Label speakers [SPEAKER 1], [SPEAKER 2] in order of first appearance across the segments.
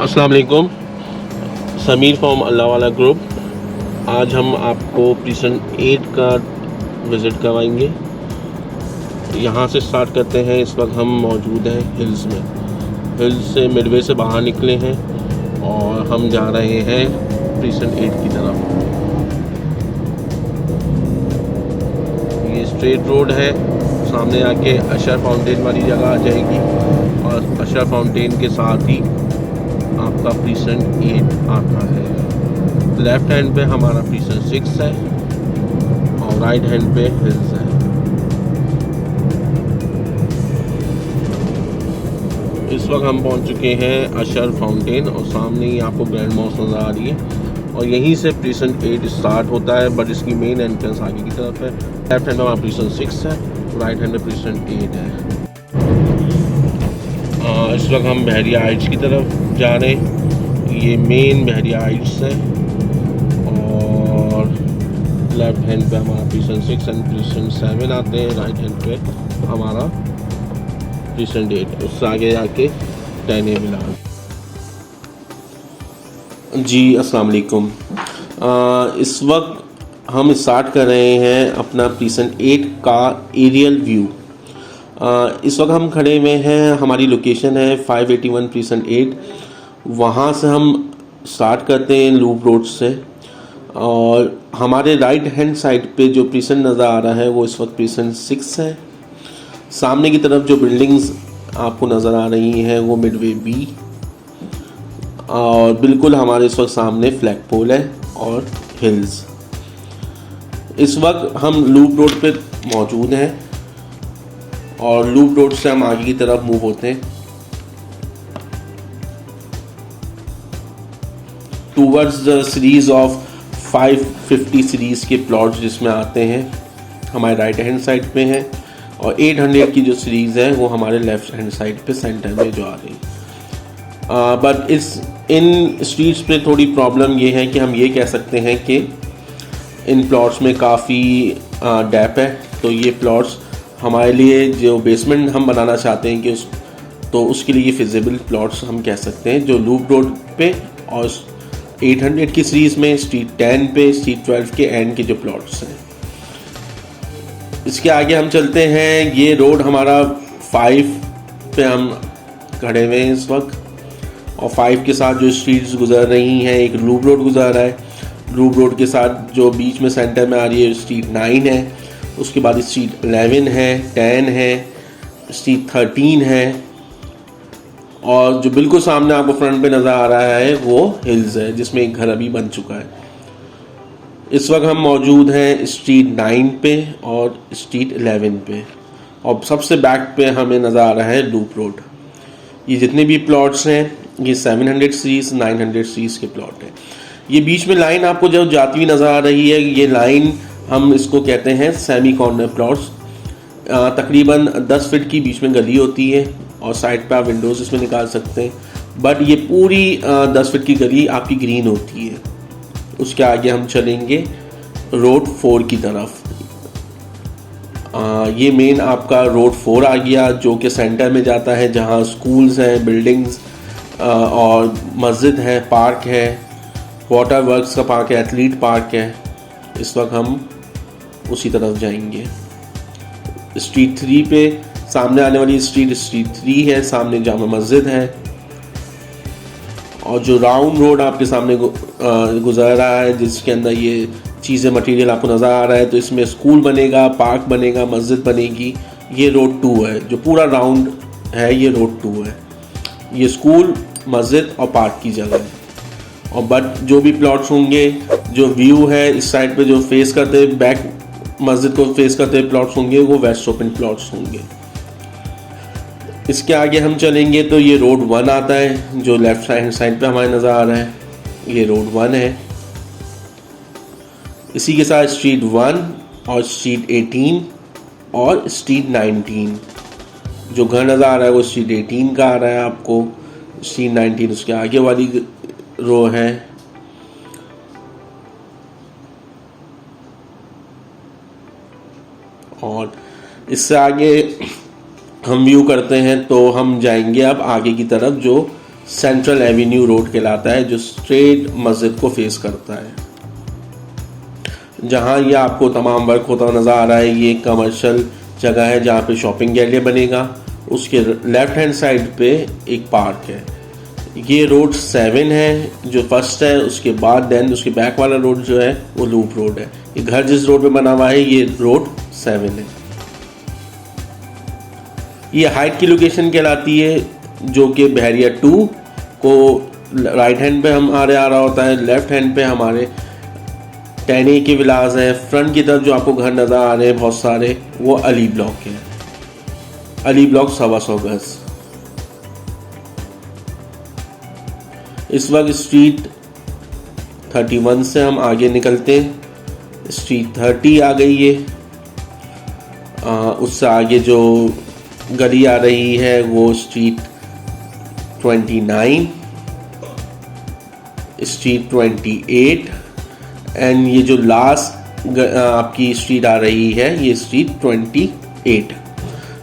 [SPEAKER 1] अस्सलाम वालेकुम। समीर फ्रॉम अल्लाह वाला ग्रुप। आज हम आपको प्रीसन 8 का विज़िट करवाएंगे। यहाँ से स्टार्ट करते हैं। इस वक्त हम मौजूद हैं हिल्स में। हिल्स से मिडवे से बाहर निकले हैं और हम जा रहे हैं प्रीसन 8 की तरफ। ये स्ट्रेट रोड है, सामने आके अशर फाउंटेन वाली जगह आ जाएगी और अशर फाउंटेन के साथ ही आपका प्रीसन 8 आता है। लेफ़्ट हैंड पे हमारा प्रीसन 6 है और राइट हैंड पे हिल्स है। इस वक्त हम पहुंच चुके हैं अशर फाउंटेन और सामने ही आपको ग्रैंड मॉस्क नज़र आ रही है और यहीं से प्रीसन 8 स्टार्ट होता है, बट इसकी मेन एंट्रेंस आगे की तरफ है। लेफ्ट हैंड में हमारा प्रीसन 6 है, राइट हैंड में प्रीसन 8 है। इस वक्त हम बहरिया हाइट्स की तरफ जा रहे हैं। ये मेन बहरिया हाइट्स है और लेफ्ट हैंड पे हमारा प्रीसन 6 एंड प्रीसन 7 आते हैं। राइट हैंड पे हमारा प्रीसन 8, उससे आगे जाके 10A मिला। जी अस्सलाम वालेकुम। इस वक्त हम स्टार्ट कर रहे हैं अपना प्रीसन 8 का एरियल व्यू। इस वक्त हम खड़े हुए हैं, हमारी लोकेशन है 581 प्रीसन 8। वहाँ से हम स्टार्ट करते हैं लूप रोड से और हमारे राइट हैंड साइड पे जो प्रीसन नज़र आ रहा है वो इस वक्त प्रीसन 6 है। सामने की तरफ जो बिल्डिंग्स आपको नज़र आ रही हैं वो मिडवे बी और बिल्कुल हमारे इस वक्त सामने फ्लैग पोल है और हिल्स। इस वक्त हम लूप रोड पे मौजूद हैं और लूप रोड से हम आगे की तरफ मूव होते हैं towards the series of 550 series के प्लॉट्स जिसमें आते हैं हमारे राइट हैंड साइड पे हैं और 800 की जो सीरीज़ है वो हमारे लेफ़्ट हैंड साइड पे सेंटर में जो आ रही है। बट इन स्ट्रीट्स पे थोड़ी प्रॉब्लम ये है कि हम ये कह सकते हैं कि इन प्लॉट्स में काफ़ी डैप है, तो ये प्लॉट्स हमारे लिए जो बेसमेंट हम बनाना चाहते हैं कि तो उसके लिए ये फिजिबल प्लॉट्स हम कह सकते हैं जो लूप रोड पे और 800 की सीरीज़ में स्ट्रीट 10 पे स्ट्रीट 12 के एंड के जो प्लॉट्स हैं। इसके आगे हम चलते हैं। ये रोड हमारा 5 पे हम खड़े हुए हैं इस वक्त और 5 के साथ जो स्ट्रीट्स गुजर रही हैं, एक लूप रोड गुजर रहा है। लूप रोड के साथ जो बीच में सेंटर में आ रही है स्ट्रीट 9 है, उसके बाद स्ट्रीट 11 है, 10 है, स्ट्रीट 13 है और जो बिल्कुल सामने आपको फ्रंट पे नज़र आ रहा है वो हिल्स है जिसमें एक घर अभी बन चुका है। इस वक्त हम मौजूद हैं स्ट्रीट 9 पे और स्ट्रीट 11 पे और सबसे बैक पे हमें नज़र आ रहा है लूप रोड। ये जितने भी प्लॉट्स हैं ये 700 सीरीज़ 900 सीरीज़ के प्लॉट हैं। ये बीच में लाइन आपको जो जाती हुई नज़र आ रही है, ये लाइन हम इसको कहते हैं सेमी कॉर्नर प्लॉट्स। तकरीबन 10 फीट की बीच में गली होती है और साइड पे आप विंडोज़ इसमें निकाल सकते हैं, बट ये पूरी 10 फीट की गली आपकी ग्रीन होती है। उसके आगे हम चलेंगे रोड 4 की तरफ। ये मेन आपका रोड 4 आ गया जो कि सेंटर में जाता है, जहाँ स्कूल्स हैं, बिल्डिंग्स और मस्जिद है, पार्क है, वाटर वर्क्स का पार्क है, एथलीट पार्क है। इस वक्त हम उसी तरफ जाएंगे। स्ट्रीट 3 पे सामने आने वाली स्ट्रीट 3 है, सामने जामा मस्जिद है और जो राउंड रोड आपके सामने गुजर रहा है जिसके अंदर ये चीज़ें मटेरियल आपको नज़र आ रहा है, तो इसमें स्कूल बनेगा, पार्क बनेगा, मस्जिद बनेगी। ये रोड 2 है, जो पूरा राउंड है ये रोड 2 है। ये स्कूल, मस्जिद और पार्क की जगह है और बट जो भी प्लॉट्स होंगे, जो व्यू है इस साइड पे जो फेस करते बैक मस्जिद को फेस करते प्लॉट्स होंगे वो वेस्ट ओपन प्लॉट्स होंगे। इसके आगे हम चलेंगे तो ये रोड 1 आता है जो लेफ्ट हैंड साइड पे हमारे नज़र आ रहा है। ये रोड 1 है। इसी के साथ स्ट्रीट 1 और स्ट्रीट 18 और स्ट्रीट 19 जो घर नज़र आ रहा है वो स्ट्रीट 18 का आ रहा है आपको। स्ट्रीट 19 उसके आगे वाली रो है। और इससे आगे हम व्यू करते हैं तो हम जाएंगे अब आगे की तरफ जो सेंट्रल एवेन्यू रोड कहलाता है, जो स्ट्रेट मस्जिद को फेस करता है। जहाँ ये आपको तमाम वर्क होता नज़र आ रहा है, ये कमर्शियल जगह है जहाँ पे शॉपिंग एरिया बनेगा। उसके लेफ़्ट हैंड साइड पे एक पार्क है। ये रोड 7 है जो फर्स्ट है, उसके बाद देन उसके बैक वाला रोड जो है वो लूप रोड है। ये घर जिस रोड पे बना हुआ है ये रोड 7 है। ये हाइट की लोकेशन कहलाती है, जो कि बहरिया 2 को राइट हैंड पे हमारे आ रहा होता है, लेफ्ट हैंड पे हमारे 10A के विलास हैं। फ्रंट की तरफ जो आपको घर नज़र आ रहे हैं बहुत सारे, वो अली ब्लॉक के हैं। अली ब्लॉक 125 गज। इस वक्त स्ट्रीट 31 से हम आगे निकलते हैं, स्ट्रीट 30 आ गई है। उससे आगे जो गली आ रही है वो स्ट्रीट 29, स्ट्रीट 28 एंड ये जो लास्ट आपकी स्ट्रीट आ रही है ये स्ट्रीट 28।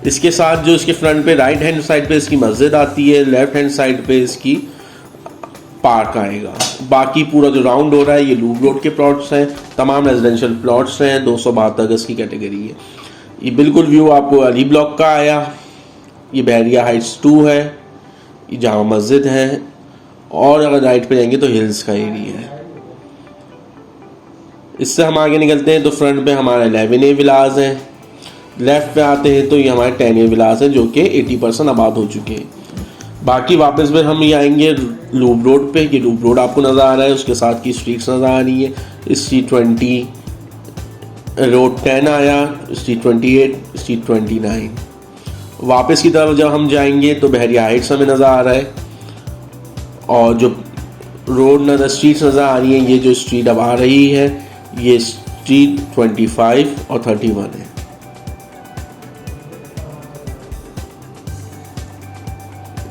[SPEAKER 1] इसके साथ जो इसके फ्रंट पे राइट हैंड साइड पे इसकी मस्जिद आती है, लेफ्ट हैंड साइड पे इसकी पार्क आएगा। बाकी पूरा जो राउंड हो रहा है ये लूप रोड के प्लॉट्स हैं, तमाम रेजिडेंशियल प्लॉट्स हैं, 272 गज की कैटेगरी है। ये बिल्कुल व्यू आपको अली ब्लॉक का आया। ये बहरिया हाइट्स 2 है, ये जामा मस्जिद है, और अगर राइट पे जाएंगे तो हिल्स का एरिया है। इससे हम आगे निकलते हैं तो फ्रंट पे हमारे 11A विलास हैं, लेफ़्ट पे आते हैं तो ये हमारे 10A विलास हैं जो कि 80% आबाद हो चुके हैं। बाकी वापस में हम ये आएंगे लूप रोड पे। ये लूप रोड आपको नज़र आ रहा है, उसके साथ की स्ट्रीट्स नज़र आ रही है। स्ट्रीट 20 रोड 10 आया, स्ट्रीट 28, स्ट्रीट 29। वापस की तरफ जब हम जाएंगे तो बहरिया हाइट्स हमें नज़र आ रहा है, और जो रोड नज़र स्ट्रीट्स नज़र आ रही हैं, ये जो स्ट्रीट अब आ रही है ये स्ट्रीट 25 और 31 है।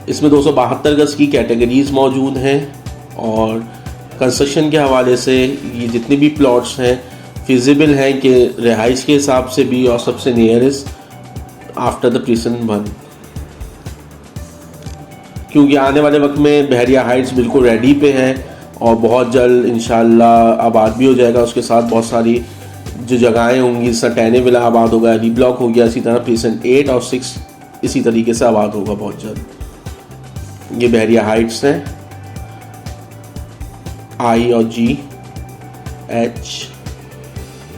[SPEAKER 1] इसमें 272 गज की कैटेगरीज मौजूद हैं, और कंस्ट्रक्शन के हवाले से ये जितने भी प्लॉट्स हैं फिजिबल हैं कि रिहाइश के हिसाब से भी, और सबसे नियरेस्ट आफ्टर द प्रीसन 1, क्योंकि आने वाले वक्त में बहरिया हाइट्स बिल्कुल रेडी पे है और बहुत जल्द इंशाल्लाह आबाद भी हो जाएगा। उसके साथ बहुत सारी जो जगहें होंगी, सटैने विला आबाद होगा, अली ब्लॉक हो गया, इसी तरह प्रीसन 8 और 6 इसी तरीके से आबाद होगा बहुत जल्द। ये बहरिया हाइट्स हैं, I और GH।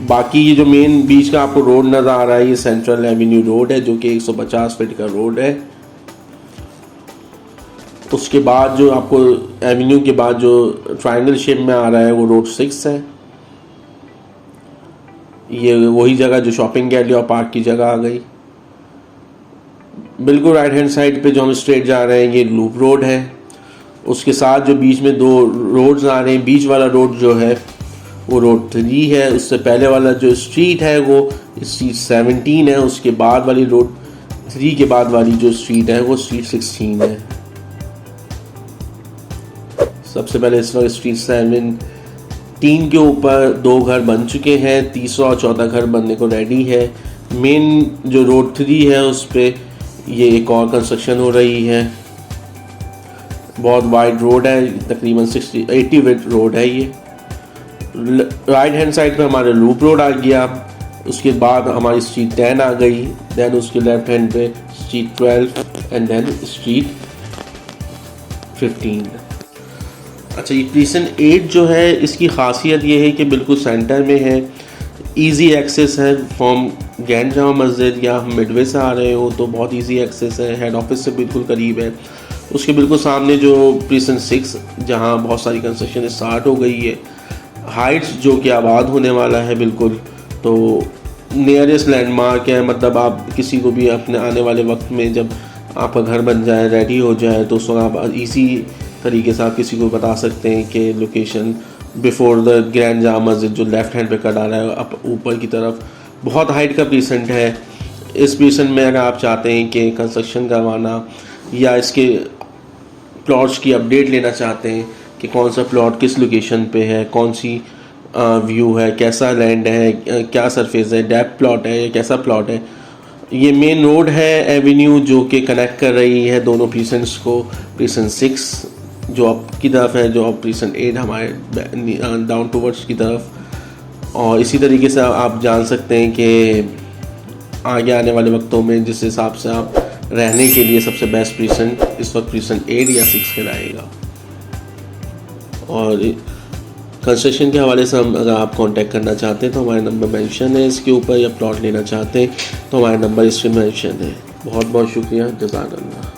[SPEAKER 1] बाकी ये जो मेन बीच का आपको रोड नज़र आ रहा है ये सेंट्रल एवेन्यू रोड है, जो कि 150 फीट का रोड है। उसके बाद जो आपको एवेन्यू के बाद जो ट्रायंगल शेप में आ रहा है वो रोड 6 है। ये वही जगह जो शॉपिंग एरिया और पार्क की जगह आ गई। बिल्कुल राइट हैंड साइड पे जो हम स्ट्रेट जा रहे हैं ये लूप रोड है। उसके साथ जो बीच में 2 रोड्स आ रहे हैं, बीच वाला रोड जो है वो रोड 3 है। उससे पहले वाला जो स्ट्रीट है वो स्ट्रीट 17 है। उसके बाद वाली रोड 3 के बाद वाली जो स्ट्रीट है वो स्ट्रीट 16 है। सबसे पहले इस वक्त स्ट्रीट 17 के ऊपर 2 घर बन चुके हैं, तीसरा और चौथा घर बनने को रेडी है। मेन जो रोड 3 है उस पर ये एक और कंस्ट्रक्शन हो रही है। बहुत वाइड रोड है, तकरीबन 80 फीट रोड है ये। राइट हैंड साइड पे हमारे लूप रोड आ गया। उसके बाद हमारी स्ट्रीट 10 आ गई, देन उसके लेफ्ट हैंड पे स्ट्रीट 12 एंड देन स्ट्रीट 15। अच्छा, ये प्रीसन 8 जो है इसकी खासियत ये है कि बिल्कुल सेंटर में है, इजी एक्सेस है। फ्रॉम ग्रैंड जामा मस्जिद या हम मिडवे से आ रहे हो तो बहुत इजी एक्सेस है, हेड ऑफिस से बिल्कुल करीब है। उसके बिल्कुल सामने जो प्रीसन 6 जहाँ बहुत सारी कंस्ट्रक्शन स्टार्ट हो गई है, हाइट्स जो कि आबाद होने वाला है बिल्कुल, तो नियरेस्ट लैंडमार्क है। मतलब आप किसी को भी अपने आने वाले वक्त में जब आपका घर बन जाए, रेडी हो जाए, तो उस वक्त आप इसी तरीके से आप किसी को बता सकते हैं कि location before the grand Jama Masjid जो लेफ़्ट हैंड पे कर आ रहा है अब ऊपर की तरफ बहुत हाइट का प्रीसेंट है। इस प्रीसेंट में अगर आप चाहते हैं कि कंस्ट्रक्शन करवाना या इसके प्लॉट्स की अपडेट लेना चाहते हैं कि कौन सा प्लॉट किस लोकेशन पे है, कौन सी व्यू है, कैसा लैंड है, क्या सरफेस है, डेप्थ प्लॉट है या कैसा प्लॉट है, ये मेन रोड है एवेन्यू जो कि कनेक्ट कर रही है दोनों प्रीसेंट्स को, प्रीसेंट 6 जो अप की तरफ है, जो अब प्रीसेंट 8 हमारे डाउन टूवर्ड्स की तरफ। और इसी तरीके से आप जान सकते हैं कि आगे आने वाले वक्तों में जिस हिसाब से आप रहने के लिए सबसे बेस्ट प्रीसेंट इस वक्त प्रीसेंट 8 या 6 के रहेगा। और कंस्ट्रक्शन के हवाले से हम अगर आप कांटेक्ट करना चाहते हैं तो हमारे नंबर मेंशन है इसके ऊपर, या प्लॉट लेना चाहते हैं तो हमारे नंबर इस पर मेंशन है। बहुत बहुत शुक्रिया, जज़ाकल्लाह।